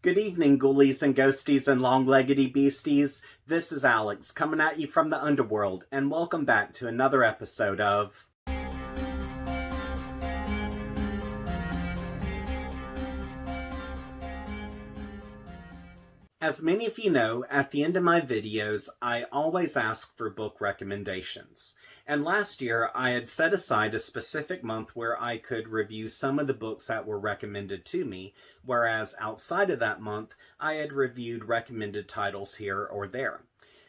Good evening, ghoulies and ghosties and long-leggedy beasties. This is Alex, coming at you from the underworld, and welcome back to another episode of... As many of you know, at the end of my videos, I always ask for book recommendations. And last year, I had set aside a specific month where I could review some of the books that were recommended to me, whereas outside of that month, I had reviewed recommended titles here or there.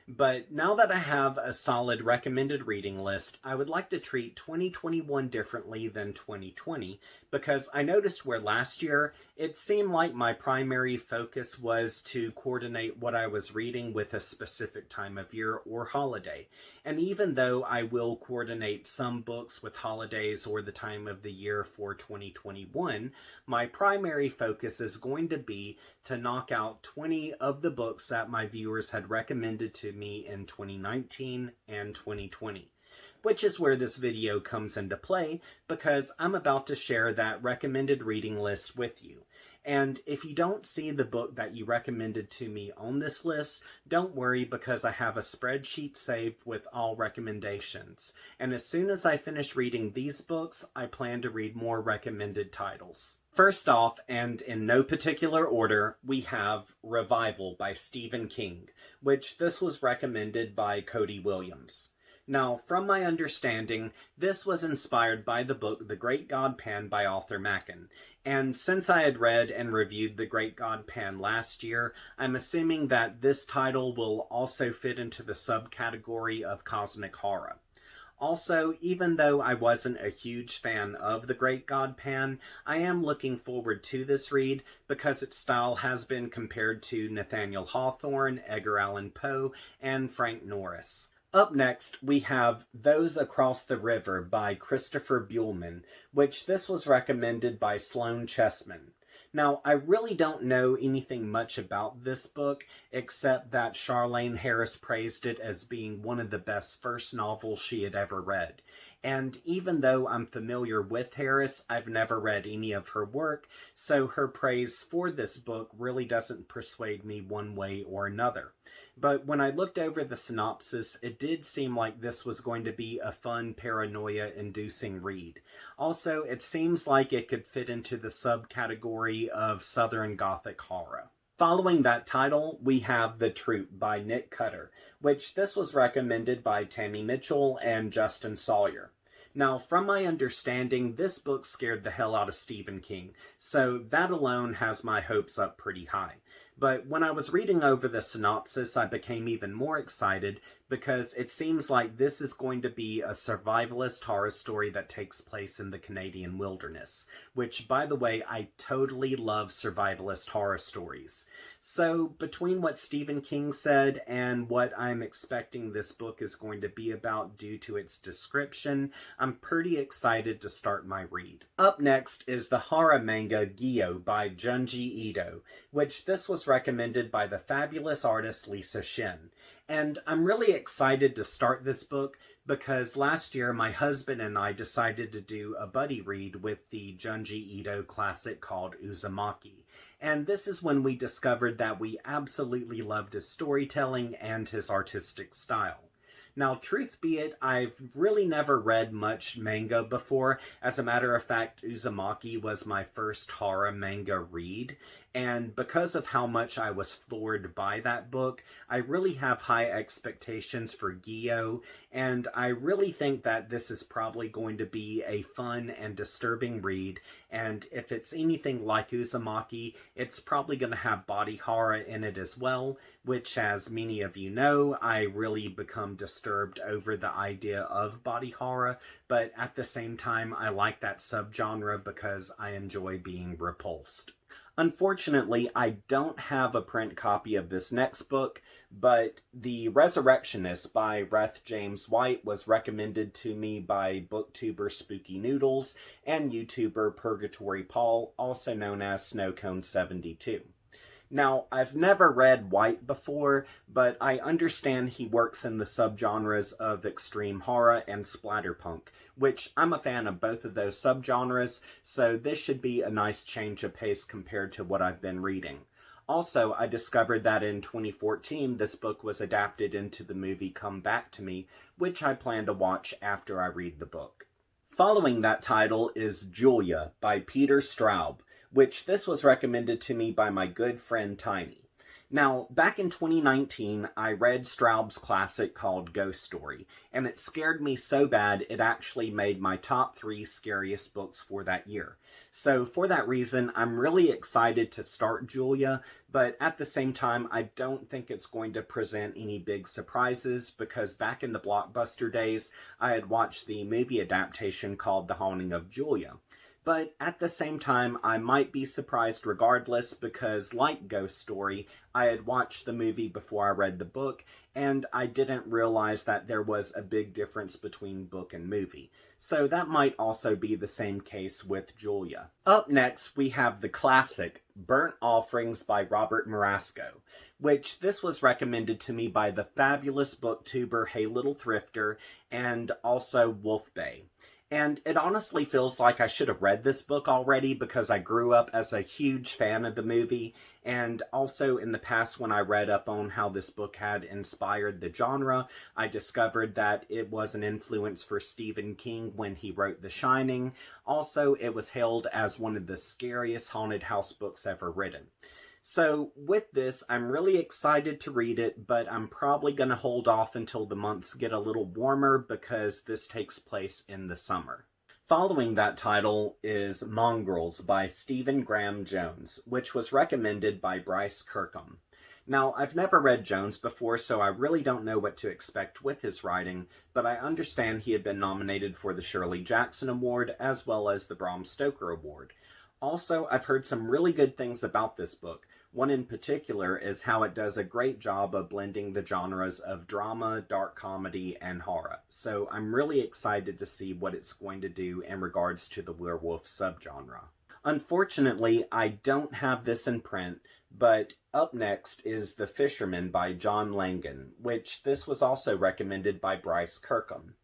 But now that I have a solid recommended reading list, I would like to treat 2021 differently than 2020, because I noticed where last year it seemed like my primary focus was to coordinate what I was reading with a specific time of year or holiday. And even though I will coordinate some books with holidays or the time of the year for 2021, my primary focus is going to be to knock out 20 of the books that my viewers had recommended to me in 2019 and 2020. Which is where this video comes into play, because I'm about to share that recommended reading list with you. And if you don't see the book that you recommended to me on this list, don't worry, because I have a spreadsheet saved with all recommendations. And as soon as I finish reading these books, I plan to read more recommended titles. First off, and in no particular order, we have Revival by Stephen King, which this was recommended by Cody Williams. Now, from my understanding, this was inspired by the book The Great God Pan by Arthur Machen. And since I had read and reviewed The Great God Pan last year, I'm assuming that this title will also fit into the subcategory of cosmic horror. Also, even though I wasn't a huge fan of The Great God Pan, I am looking forward to this read because its style has been compared to Nathaniel Hawthorne, Edgar Allan Poe, and Frank Norris. Up next, we have Those Across the River by Christopher Buehlman, which this was recommended by Sloane Chessman. Now, I really don't know anything much about this book, except that Charlaine Harris praised it as being one of the best first novels she had ever read. And even though I'm familiar with Harris, I've never read any of her work, so her praise for this book really doesn't persuade me one way or another. But when I looked over the synopsis, it did seem like this was going to be a fun, paranoia-inducing read. Also, it seems like it could fit into the subcategory of Southern Gothic horror. Following that title, we have The Troop by Nick Cutter, which this was recommended by Tammy Mitchell and Justin Sawyer. Now, from my understanding, this book scared the hell out of Stephen King, so that alone has my hopes up pretty high. But when I was reading over the synopsis, I became even more excited because it seems like this is going to be a survivalist horror story that takes place in the Canadian wilderness, which, by the way, I totally love survivalist horror stories. So, between what Stephen King said and what I'm expecting this book is going to be about due to its description, I'm pretty excited to start my read. Up next is the horror manga Gyo by Junji Ito, which this was recommended by the fabulous artist Lisa Shin. And I'm really excited to start this book because last year my husband and I decided to do a buddy read with the Junji Ito classic called Uzumaki. And this is when we discovered that we absolutely loved his storytelling and his artistic style. Now, truth be it, I've really never read much manga before. As a matter of fact, Uzumaki was my first horror manga read, and because of how much I was floored by that book, I really have high expectations for Gyo, and I really think that this is probably going to be a fun and disturbing read, and if it's anything like Uzumaki, it's probably going to have body horror in it as well, which, as many of you know, I really become disturbed over the idea of body horror, but at the same time, I like that subgenre because I enjoy being repulsed. Unfortunately, I don't have a print copy of this next book, but The Resurrectionist by Reth James White was recommended to me by booktuber Spooky Noodles and YouTuber Purgatory Paul, also known as Snowcone72. Now, I've never read White before, but I understand he works in the subgenres of extreme horror and splatterpunk, which I'm a fan of both of those subgenres, so this should be a nice change of pace compared to what I've been reading. Also, I discovered that in 2014, this book was adapted into the movie Come Back to Me, which I plan to watch after I read the book. Following that title is Julia by Peter Straub, which this was recommended to me by my good friend Tiny. Now, back in 2019, I read Straub's classic called Ghost Story, and it scared me so bad it actually made my top 3 scariest books for that year. So for that reason, I'm really excited to start Julia, but at the same time, I don't think it's going to present any big surprises because back in the Blockbuster days, I had watched the movie adaptation called The Haunting of Julia. But at the same time, I might be surprised regardless because, like Ghost Story, I had watched the movie before I read the book, and I didn't realize that there was a big difference between book and movie. So that might also be the same case with Julia. Up next, we have the classic Burnt Offerings by Robert Marasco, which this was recommended to me by the fabulous booktuber Hey Little Thrifter and also Wolf Bay. And it honestly feels like I should have read this book already because I grew up as a huge fan of the movie, and also in the past when I read up on how this book had inspired the genre, I discovered that it was an influence for Stephen King when he wrote The Shining. Also, it was hailed as one of the scariest haunted house books ever written. So with this, I'm really excited to read it, but I'm probably going to hold off until the months get a little warmer because this takes place in the summer. Following that title is Mongrels by Stephen Graham Jones, which was recommended by Bryce Kirkham. Now, I've never read Jones before, so I really don't know what to expect with his writing, but I understand he had been nominated for the Shirley Jackson Award as well as the Bram Stoker Award. Also, I've heard some really good things about this book. One in particular is how it does a great job of blending the genres of drama, dark comedy, and horror. So I'm really excited to see what it's going to do in regards to the werewolf subgenre. Unfortunately, I don't have this in print, but up next is The Fisherman by John Langan, which this was also recommended by Bryce Kirkham.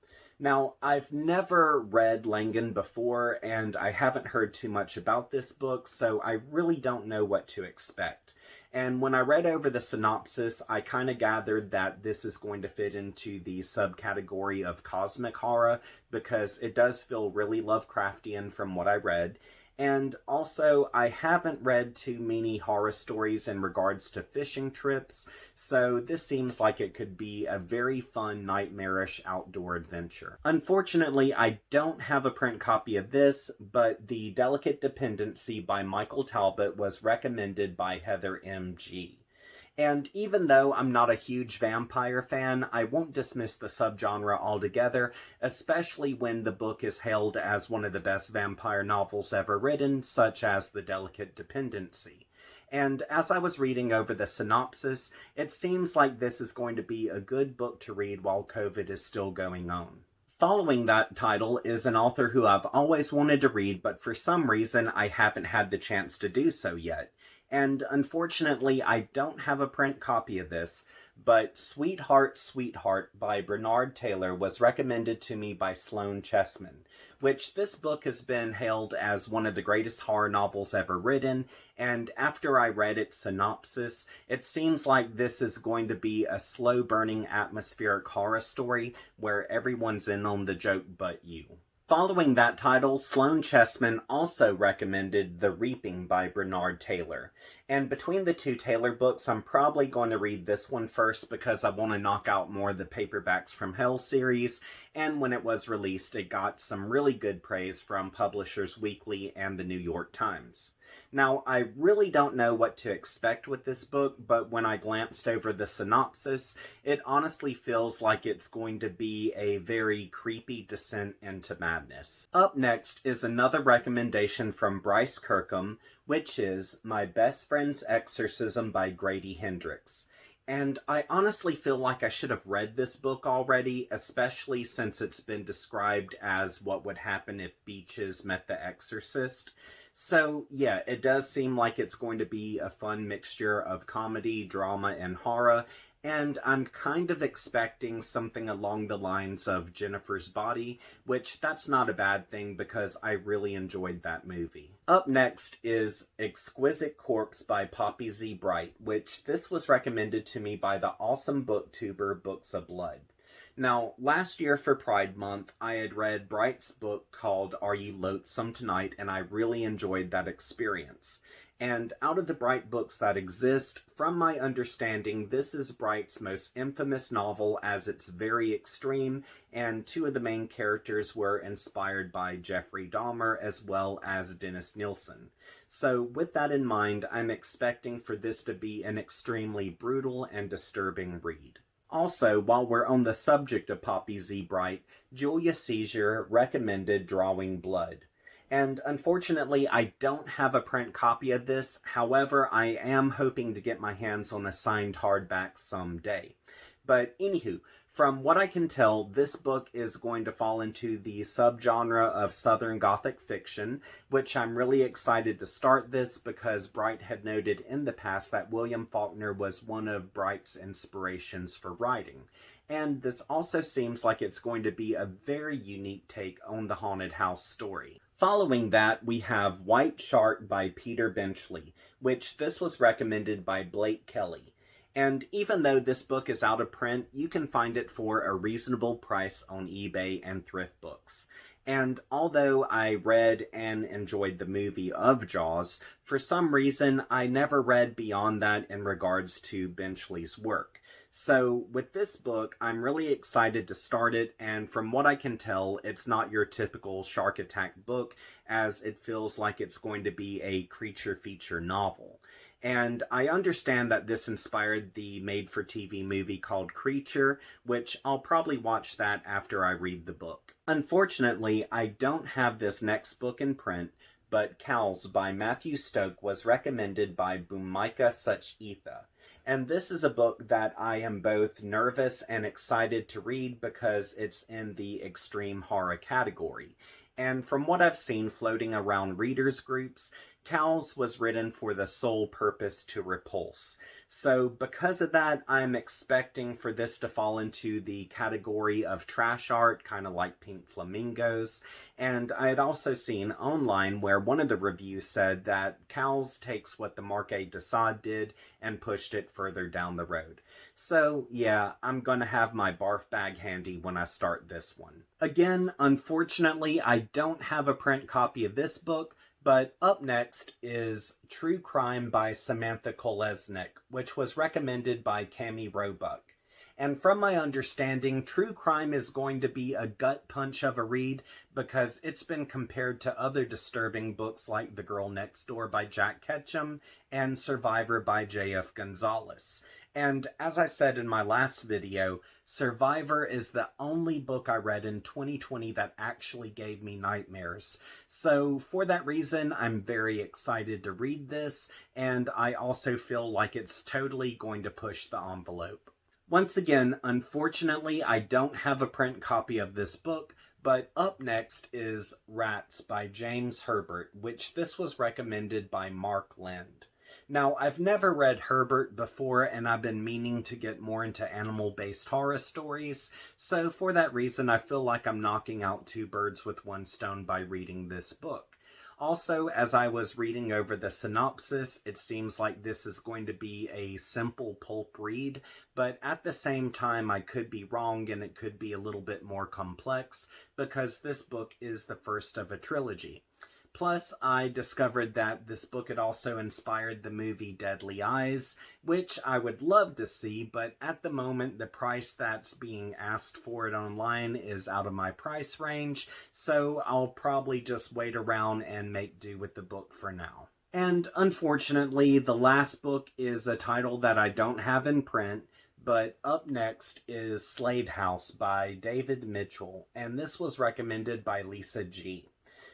Now, I've never read Langan before, and I haven't heard too much about this book, so I really don't know what to expect. And when I read over the synopsis, I kind of gathered that this is going to fit into the subcategory of cosmic horror, because it does feel really Lovecraftian from what I read. And also, I haven't read too many horror stories in regards to fishing trips, so this seems like it could be a very fun, nightmarish outdoor adventure. Unfortunately, I don't have a print copy of this, but The Delicate Dependency by Michael Talbot was recommended by Heather M.G. And even though I'm not a huge vampire fan, I won't dismiss the subgenre altogether, especially when the book is hailed as one of the best vampire novels ever written, such as The Delicate Dependency. And as I was reading over the synopsis, it seems like this is going to be a good book to read while COVID is still going on. Following that title is an author who I've always wanted to read, but for some reason I haven't had the chance to do so yet. And unfortunately, I don't have a print copy of this, but Sweetheart, Sweetheart by Bernard Taylor was recommended to me by Sloane Chessman, which this book has been hailed as one of the greatest horror novels ever written, and after I read its synopsis, it seems like this is going to be a slow-burning atmospheric horror story where everyone's in on the joke but you. Following that title, Sloane Chessman also recommended The Reaping by Bernard Taylor. And between the two Taylor books, I'm probably going to read this one first because I want to knock out more of the Paperbacks from Hell series. And when it was released, it got some really good praise from Publishers Weekly and the New York Times. Now, I really don't know what to expect with this book, but when I glanced over the synopsis, it honestly feels like it's going to be a very creepy descent into madness. Up next is another recommendation from Bryce Kirkham, which is My Best Friend's Exorcism by Grady Hendrix. And I honestly feel like I should have read this book already, especially since it's been described as what would happen if Beaches met the Exorcist. So, yeah, it does seem like it's going to be a fun mixture of comedy, drama, and horror, and I'm kind of expecting something along the lines of Jennifer's Body, which that's not a bad thing because I really enjoyed that movie. Up next is Exquisite Corpse by Poppy Z. Bright, which this was recommended to me by the awesome booktuber Books of Blood. Now, last year for Pride Month, I had read Bright's book called Are You Loathsome Tonight, and I really enjoyed that experience. And out of the Bright books that exist, from my understanding, this is Bright's most infamous novel as it's very extreme, and two of the main characters were inspired by Jeffrey Dahmer as well as Dennis Nielsen. So with that in mind, I'm expecting for this to be an extremely brutal and disturbing read. Also, while we're on the subject of Poppy Z. Bright, Julia Seizure recommended Drawing Blood. And unfortunately, I don't have a print copy of this. However, I am hoping to get my hands on a signed hardback someday. But anywho, from what I can tell, this book is going to fall into the subgenre of Southern Gothic fiction, which I'm really excited to start this because Bright had noted in the past that William Faulkner was one of Bright's inspirations for writing. And this also seems like it's going to be a very unique take on the haunted house story. Following that, we have White Shark by Peter Benchley, which this was recommended by Blake Kelly. And even though this book is out of print, you can find it for a reasonable price on eBay and thrift books. And although I read and enjoyed the movie of Jaws, for some reason I never read beyond that in regards to Benchley's work. So with this book, I'm really excited to start it, and from what I can tell, it's not your typical Shark Attack book, as it feels like it's going to be a creature feature novel. And I understand that this inspired the made-for-TV movie called Creature, which I'll probably watch that after I read the book. Unfortunately, I don't have this next book in print, but Cows by Matthew Stoke was recommended by Bhumika Suchitha. And this is a book that I am both nervous and excited to read because it's in the extreme horror category. And from what I've seen floating around readers groups, Cows was written for the sole purpose to repulse. So because of that, I'm expecting for this to fall into the category of trash art, kind of like Pink Flamingos. And I had also seen online where one of the reviews said that Cows takes what the Marquis de Sade did and pushed it further down the road. So yeah, I'm gonna have my barf bag handy when I start this one. Again, unfortunately, I don't have a print copy of this book, but up next is True Crime by Samantha Kolesnik, which was recommended by Cami Roebuck. And from my understanding, True Crime is going to be a gut punch of a read because it's been compared to other disturbing books like The Girl Next Door by Jack Ketchum and Survivor by J.F. Gonzalez. And as I said in my last video, Survivor is the only book I read in 2020 that actually gave me nightmares. So for that reason, I'm very excited to read this, and I also feel like it's totally going to push the envelope. Once again, unfortunately, I don't have a print copy of this book, but up next is Rats by James Herbert, which this was recommended by Mark Lind. Now, I've never read Herbert before, and I've been meaning to get more into animal-based horror stories, so for that reason, I feel like I'm knocking out two birds with one stone by reading this book. Also, as I was reading over the synopsis, it seems like this is going to be a simple pulp read, but at the same time, I could be wrong and it could be a little bit more complex, because this book is the first of a trilogy. Plus, I discovered that this book had also inspired the movie Deadly Eyes, which I would love to see, but at the moment the price that's being asked for it online is out of my price range, so I'll probably just wait around and make do with the book for now. And unfortunately, the last book is a title that I don't have in print, but up next is Slade House by David Mitchell, and this was recommended by Lisa G.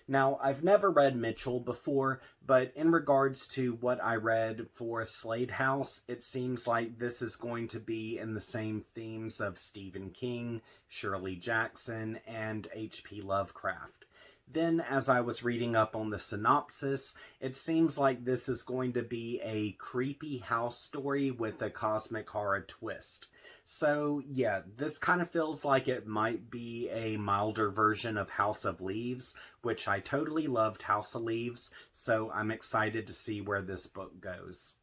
Now, I've never read Mitchell before, but in regards to what I read for Slade House, it seems like this is going to be in the same themes of Stephen King, Shirley Jackson, and H.P. Lovecraft. Then, as I was reading up on the synopsis, it seems like this is going to be a creepy house story with a cosmic horror twist. So, yeah, this kind of feels like it might be a milder version of House of Leaves, which I totally loved House of Leaves, so I'm excited to see where this book goes.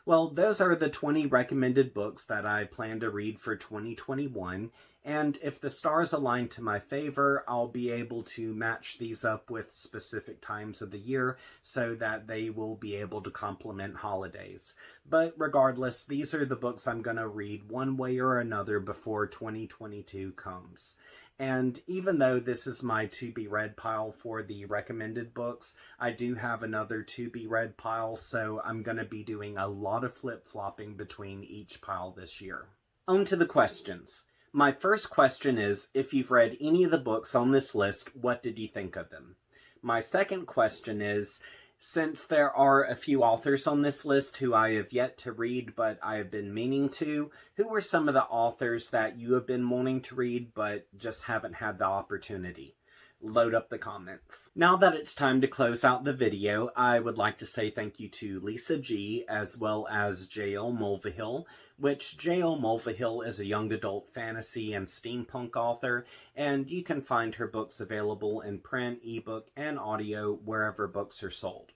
Well, those are the 20 recommended books that I plan to read for 2021, and if the stars align to my favor, I'll be able to match these up with specific times of the year so that they will be able to complement holidays. But regardless, these are the books I'm going to read one way or another before 2022 comes. And even though this is my to-be-read pile for the recommended books, I do have another to-be-read pile, so I'm going to be doing a lot of flip-flopping between each pile this year. On to the questions. My first question is, if you've read any of the books on this list, what did you think of them? My second question is, since there are a few authors on this list who I have yet to read but I have been meaning to, who are some of the authors that you have been wanting to read but just haven't had the opportunity? Load up the comments. Now that it's time to close out the video, I would like to say thank you to Lisa G as well as J.L. Mulvihill, which J.L. Mulvihill is a young adult fantasy and steampunk author, and you can find her books available in print, ebook, and audio wherever books are sold.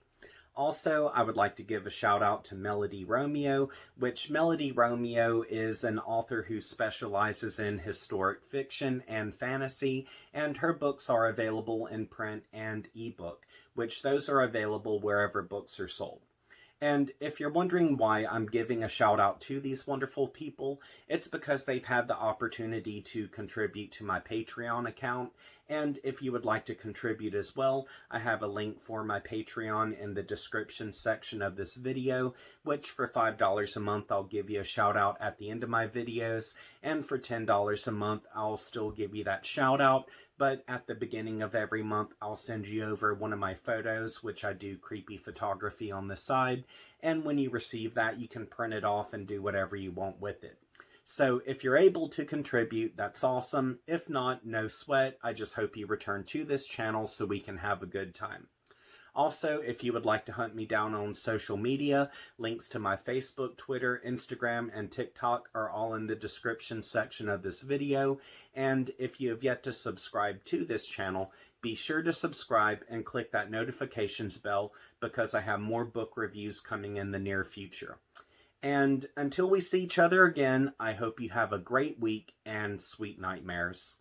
Also, I would like to give a shout out to Melody Romeo, which Melody Romeo is an author who specializes in historic fiction and fantasy, and her books are available in print and ebook, which those are available wherever books are sold. And if you're wondering why I'm giving a shout out to these wonderful people, it's because they've had the opportunity to contribute to my Patreon account. And if you would like to contribute as well, I have a link for my Patreon in the description section of this video, which for $5 a month, I'll give you a shout out at the end of my videos. And for $10 a month, I'll still give you that shout out. But at the beginning of every month, I'll send you over one of my photos, which I do creepy photography on the side. And when you receive that, you can print it off and do whatever you want with it. So if you're able to contribute, that's awesome. If not, no sweat. I just hope you return to this channel so we can have a good time. Also, if you would like to hunt me down on social media, links to my Facebook, Twitter, Instagram, and TikTok are all in the description section of this video. And if you have yet to subscribe to this channel, be sure to subscribe and click that notifications bell because I have more book reviews coming in the near future. And until we see each other again, I hope you have a great week and sweet nightmares.